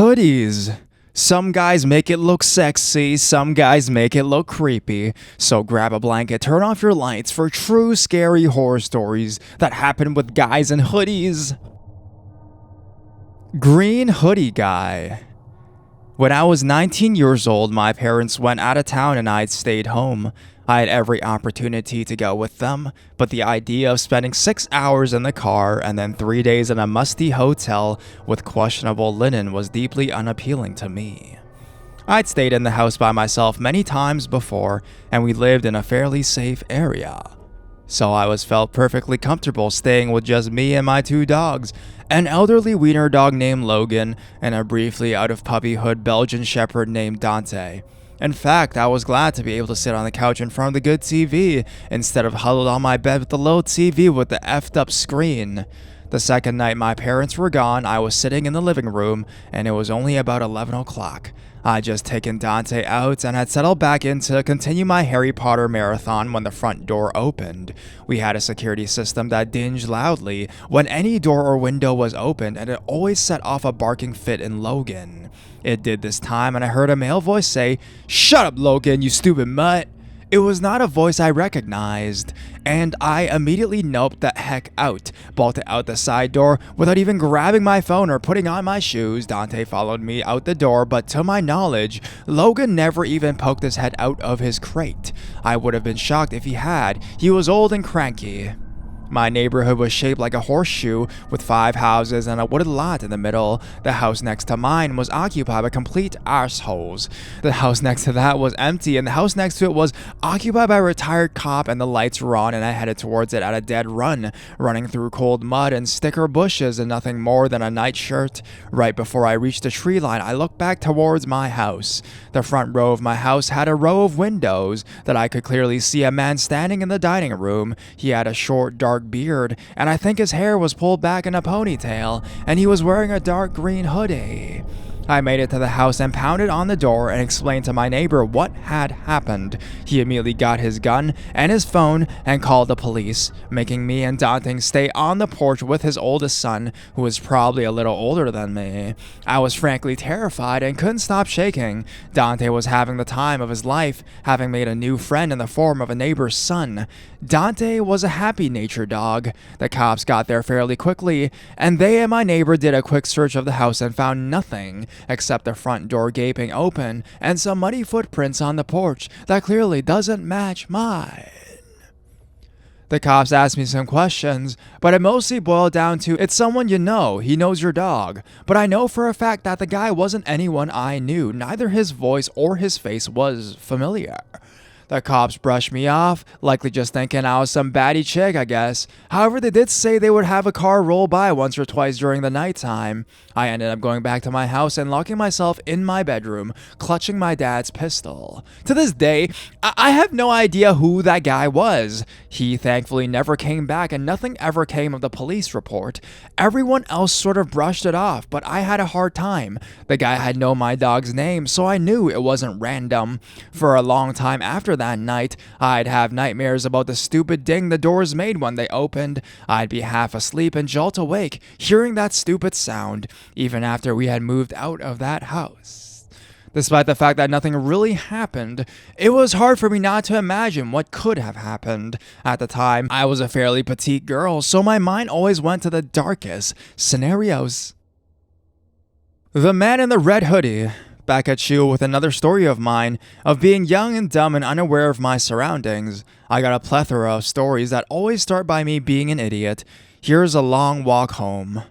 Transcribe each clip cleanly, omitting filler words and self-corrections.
Hoodies. Some guys make it look sexy, some guys make it look creepy. So grab a blanket, turn off your lights for true scary horror stories that happen with guys in hoodies. Green Hoodie Guy. When I was 19 years old, my parents went out of town and I stayed home. I had every opportunity to go with them, but the idea of spending 6 hours in the car and then 3 days in a musty hotel with questionable linen was deeply unappealing to me. I'd stayed in the house by myself many times before, and we lived in a fairly safe area. So I felt perfectly comfortable staying with just me and my 2 dogs, an elderly wiener dog named Logan and a briefly out of puppyhood Belgian shepherd named Dante. In fact, I was glad to be able to sit on the couch in front of the good TV instead of huddled on my bed with the little TV with the effed up screen. The second night my parents were gone, I was sitting in the living room and it was only about 11 o'clock. I'd just taken Dante out and had settled back in to continue my Harry Potter marathon when the front door opened. We had a security system that dinged loudly when any door or window was opened, and it always set off a barking fit in Logan. It did this time, and I heard a male voice say, "Shut up, Logan, you stupid mutt." It was not a voice I recognized, and I immediately noped the heck out, bolted out the side door without even grabbing my phone or putting on my shoes. Dante followed me out the door, but to my knowledge, Logan never even poked his head out of his crate. I would have been shocked if he had. He was old and cranky. My neighborhood was shaped like a horseshoe with 5 houses and a wooded lot in the middle. The house next to mine was occupied by complete arseholes. The house next to that was empty, and the house next to it was occupied by a retired cop, and the lights were on, and I headed towards it at a dead run, running through cold mud and sticker bushes and nothing more than a nightshirt. Right before I reached the tree line, I looked back towards my house. The front row of my house had a row of windows that I could clearly see a man standing in the dining room. He had a short, dark beard, and I think his hair was pulled back in a ponytail, and he was wearing a dark green hoodie. I made it to the house and pounded on the door and explained to my neighbor what had happened. He immediately got his gun and his phone and called the police, making me and Dante stay on the porch with his oldest son, who was probably a little older than me. I was frankly terrified and couldn't stop shaking. Dante was having the time of his life, having made a new friend in the form of a neighbor's son. Dante was a happy-natured dog. The cops got there fairly quickly, and they and my neighbor did a quick search of the house and found nothing except the front door gaping open and some muddy footprints on the porch that clearly doesn't match mine. The cops asked me some questions, but it mostly boiled down to, "It's someone you know, he knows your dog." But I know for a fact that the guy wasn't anyone I knew. Neither his voice or his face was familiar. The cops brushed me off, likely just thinking I was some baddie chick, I guess. However, they did say they would have a car roll by once or twice during the nighttime. I ended up going back to my house and locking myself in my bedroom, clutching my dad's pistol. To this day, I have no idea who that guy was. He thankfully never came back, and nothing ever came of the police report. Everyone else sort of brushed it off, but I had a hard time. The guy had known my dog's name, so I knew it wasn't random. For a long time after that night, I'd have nightmares about the stupid ding the doors made when they opened. I'd be half asleep and jolt awake, hearing that stupid sound, even after we had moved out of that house. Despite the fact that nothing really happened, it was hard for me not to imagine what could have happened. At the time, I was a fairly petite girl, so my mind always went to the darkest scenarios. The Man in the Red Hoodie. Back at you with another story of mine, of being young and dumb and unaware of my surroundings. I got a plethora of stories that always start by me being an idiot. Here's a long walk home.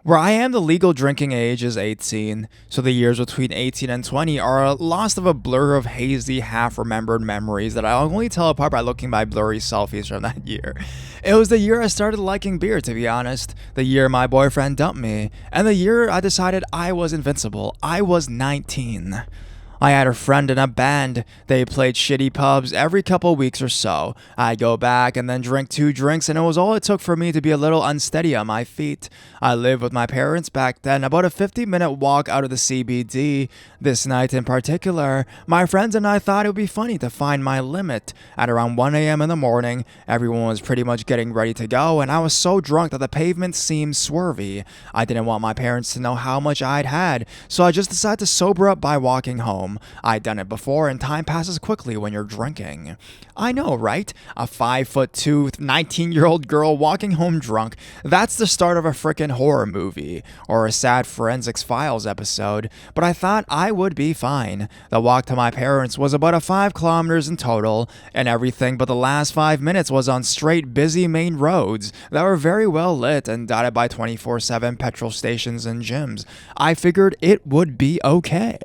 Where I am, the legal drinking age is 18, so the years between 18 and 20 are lost of a blur of hazy, half-remembered memories that I only tell apart by looking at blurry selfies from that year. It was the year I started liking beer, to be honest, the year my boyfriend dumped me, and the year I decided I was invincible. I was 19. I had a friend in a band. They played shitty pubs every couple weeks or so. I'd go back and then drink 2 drinks, and it was all it took for me to be a little unsteady on my feet. I lived with my parents back then, about a 50-minute walk out of the CBD. This night in particular, my friends and I thought it would be funny to find my limit. At around 1 a.m. in the morning, everyone was pretty much getting ready to go, and I was so drunk that the pavement seemed swervy. I didn't want my parents to know how much I'd had, so I just decided to sober up by walking home. I'd done it before, and time passes quickly when you're drinking. I know, right? A 5'2", 19-year-old girl walking home drunk. That's the start of a frickin' horror movie, or a sad Forensics Files episode, but I thought I would be fine. The walk to my parents was about a 5 kilometers in total, and everything but the last 5 minutes was on straight busy main roads that were very well lit and dotted by 24/7 petrol stations and gyms. I figured it would be okay.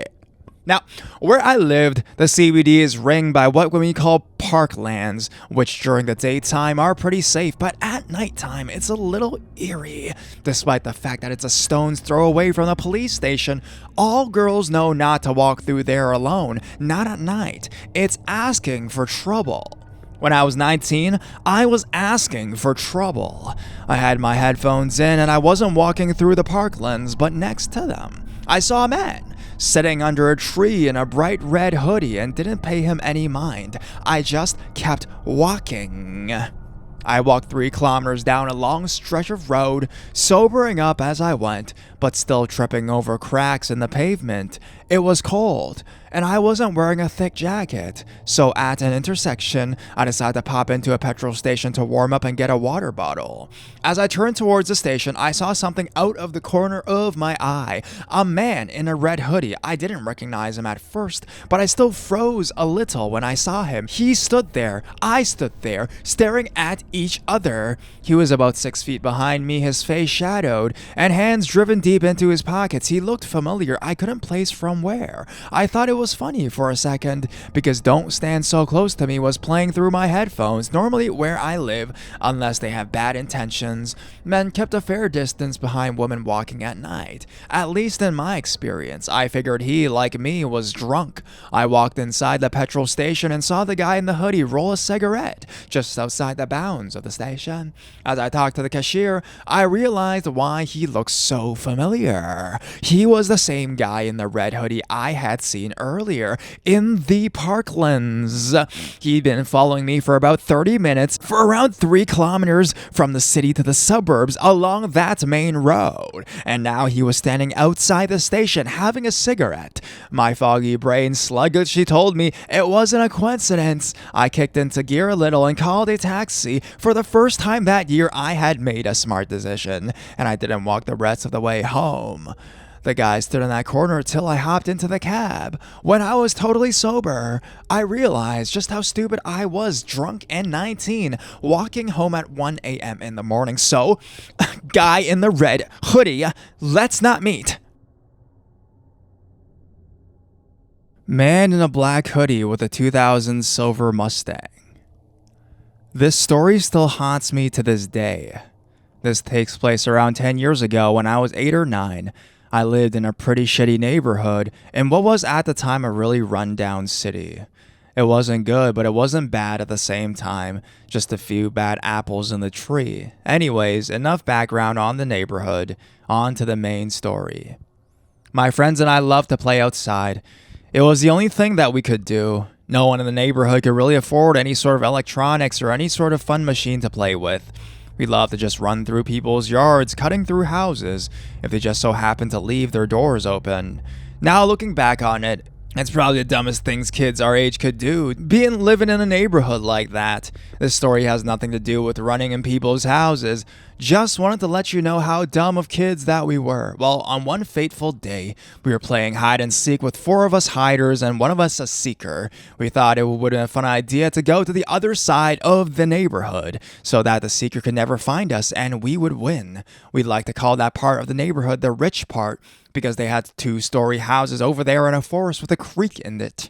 Now, where I lived, the CBD is ringed by what we call parklands, which during the daytime are pretty safe, but at nighttime it's a little eerie. Despite the fact that it's a stone's throw away from the police station, all girls know not to walk through there alone, not at night. It's asking for trouble. When I was 19, I was asking for trouble. I had my headphones in and I wasn't walking through the parklands, but next to them, I saw a man sitting under a tree in a bright red hoodie and didn't pay him any mind. I just kept walking. I walked 3 kilometers down a long stretch of road, sobering up as I went, but still tripping over cracks in the pavement. It was cold, and I wasn't wearing a thick jacket, so at an intersection, I decided to pop into a petrol station to warm up and get a water bottle. As I turned towards the station, I saw something out of the corner of my eye. A man in a red hoodie. I didn't recognize him at first, but I still froze a little when I saw him. He stood there. I stood there, staring at each other. He was about 6 feet behind me, his face shadowed, and hands driven deep into his pockets. He looked familiar. I couldn't place from where. I thought it was funny for a second, because Don't Stand So Close to Me was playing through my headphones. Normally where I live, unless they have bad intentions, men kept a fair distance behind women walking at night. At least in my experience, I figured he, like me, was drunk. I walked inside the petrol station and saw the guy in the hoodie roll a cigarette just outside the bounds of the station. As I talked to the cashier, I realized why he looked so familiar. He was the same guy in the red hoodie I had seen earlier in the parklands. He'd been following me for about 30 minutes for around 3 kilometers from the city to the suburbs along that main road, and now he was standing outside the station having a cigarette. My foggy brain sluggishly told me it wasn't a coincidence. I kicked into gear a little and called a taxi. For the first time that year, I had made a smart decision, and I didn't walk the rest of the way home. The guy stood in that corner till I hopped into the cab. When I was totally sober, I realized just how stupid I was, drunk and 19, walking home at 1 a.m. in the morning. So, guy in the red hoodie, let's not meet. Man in a black hoodie with a 2000 silver Mustang. This story still haunts me to this day. This takes place around 10 years ago when I was 8 or 9. I lived in a pretty shitty neighborhood in what was at the time a really run-down city. It wasn't good, but it wasn't bad at the same time. Just a few bad apples in the tree. Anyways, enough background on the neighborhood. On to the main story. My friends and I loved to play outside. It was the only thing that we could do. No one in the neighborhood could really afford any sort of electronics or any sort of fun machine to play with. We loved to just run through people's yards, cutting through houses, if they just so happened to leave their doors open. Now looking back on it, it's probably the dumbest things kids our age could do, living in a neighborhood like that. This story has nothing to do with running in people's houses. Just wanted to let you know how dumb of kids that we were. Well, on one fateful day, we were playing hide and seek with 4 of us hiders and 1 of us a seeker. We thought it would be a fun idea to go to the other side of the neighborhood so that the seeker could never find us and we would win. We like to call that part of the neighborhood the rich part, because they had 2-story houses over there in a forest with a creek in it.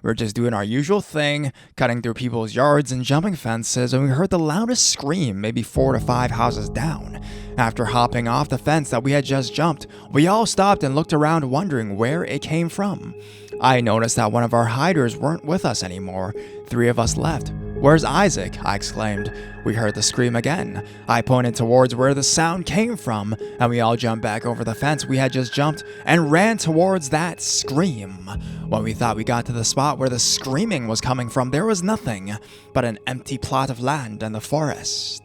We were just doing our usual thing, cutting through people's yards and jumping fences, and we heard the loudest scream maybe 4 to 5 houses down. After hopping off the fence that we had just jumped, we all stopped and looked around wondering where it came from. I noticed that one of our hiders weren't with us anymore. 3 of us left. "Where's Isaac?" I exclaimed. We heard the scream again. I pointed towards where the sound came from, and we all jumped back over the fence we had just jumped and ran towards that scream. When we thought we got to the spot where the screaming was coming from, there was nothing but an empty plot of land and the forest.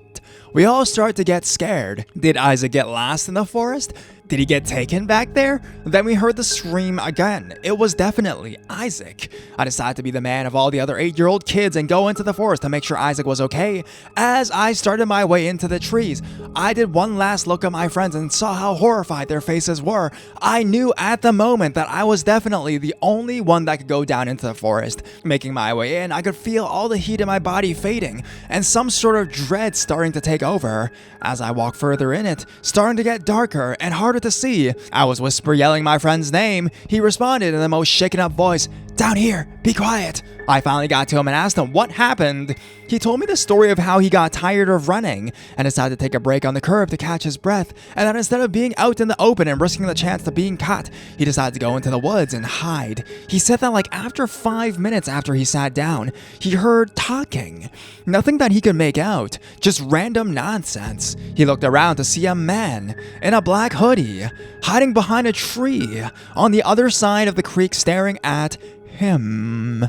We all started to get scared. Did Isaac get lost in the forest? Did he get taken back there? Then we heard the scream again. It was definitely Isaac. I decided to be the man of all the other 8-year-old kids and go into the forest to make sure Isaac was okay. As I started my way into the trees, I did one last look at my friends and saw how horrified their faces were. I knew at the moment that I was definitely the only one that could go down into the forest. Making my way in, I could feel all the heat in my body fading and some sort of dread starting to take over. As I walked further in it, starting to get darker and harder to see. I was yelling my friend's name. He responded in the most shaken up voice, "Down here, be quiet." I finally got to him and asked him what happened. He told me the story of how he got tired of running and decided to take a break on the curb to catch his breath, and that instead of being out in the open and risking the chance of being caught, he decided to go into the woods and hide. He said that after 5 minutes after he sat down, he heard talking. Nothing that he could make out, just random nonsense. He looked around to see a man in a black hoodie hiding behind a tree on the other side of the creek staring at him.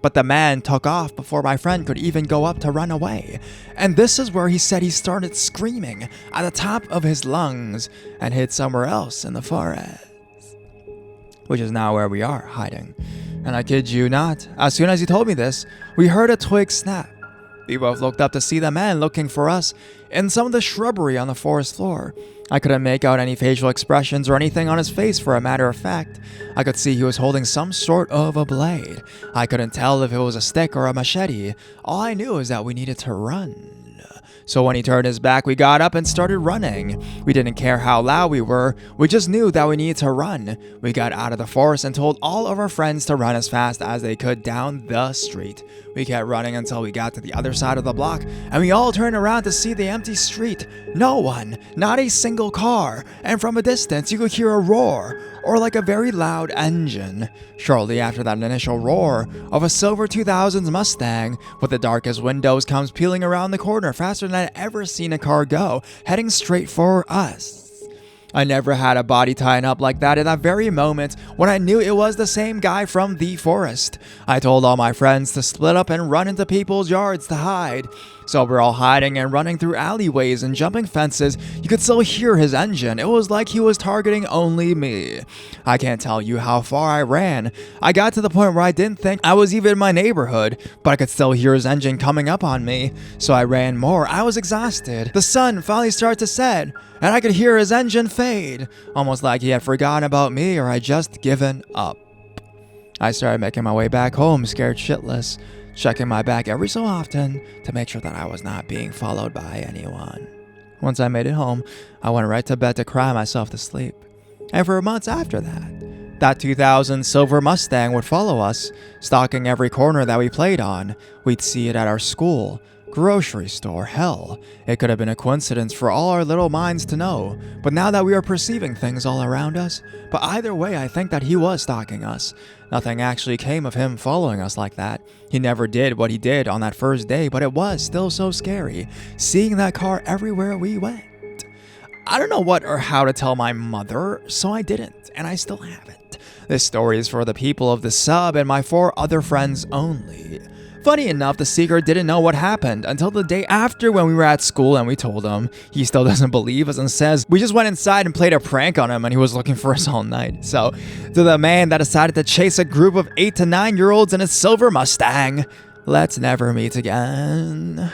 But the man took off before my friend could even go up to run away. And this is where he said he started screaming at the top of his lungs and hid somewhere else in the forest. Which is now where we are, hiding. And I kid you not, as soon as he told me this, we heard a twig snap. We both looked up to see the man looking for us in some of the shrubbery on the forest floor. I couldn't make out any facial expressions or anything on his face, for a matter of fact. I could see he was holding some sort of a blade. I couldn't tell if it was a stick or a machete. All I knew is that we needed to run. So when he turned his back, we got up and started running. We didn't care how loud we were, we just knew that we needed to run. We got out of the forest and told all of our friends to run as fast as they could down the street. We kept running until we got to the other side of the block, and we all turned around to see the empty street. No one, not a single car, and from a distance you could hear a roar, or like a very loud engine. Shortly after that initial roar of a silver 2000s Mustang with the darkest windows comes peeling around the corner faster than I'd ever seen a car go, heading straight for us. I never had a body tying up like that in that very moment when I knew it was the same guy from the forest. I told all my friends to split up and run into people's yards to hide. So we're all hiding and running through alleyways and jumping fences. You could still hear his engine. It was like he was targeting only me. I can't tell you how far I ran. I got to the point where I didn't think I was even in my neighborhood, but I could still hear his engine coming up on me. So I ran more. I was exhausted. The sun finally started to set, and I could hear his engine fade, almost like he had forgotten about me or I'd just given up. I started making my way back home, scared shitless, checking my back every so often to make sure that I was not being followed by anyone. Once I made it home, I went right to bed to cry myself to sleep. And for months after that 2000 silver Mustang would follow us, stalking every corner that we played on. We'd see it at our school, grocery store, hell. It could have been a coincidence for all our little minds to know, but now that we are perceiving things all around us. But either way, I think that he was stalking us. Nothing actually came of him following us like that. He never did what he did on that first day, but it was still so scary, seeing that car everywhere we went. I don't know what or how to tell my mother, so I didn't, and I still haven't. This story is for the people of the sub and my 4 other friends only. Funny enough, the seeker didn't know what happened until the day after when we were at school and we told him. He still doesn't believe us and says we just went inside and played a prank on him and he was looking for us all night. So, to the man that decided to chase a group of 8 to 9-year-olds in a silver Mustang, let's never meet again.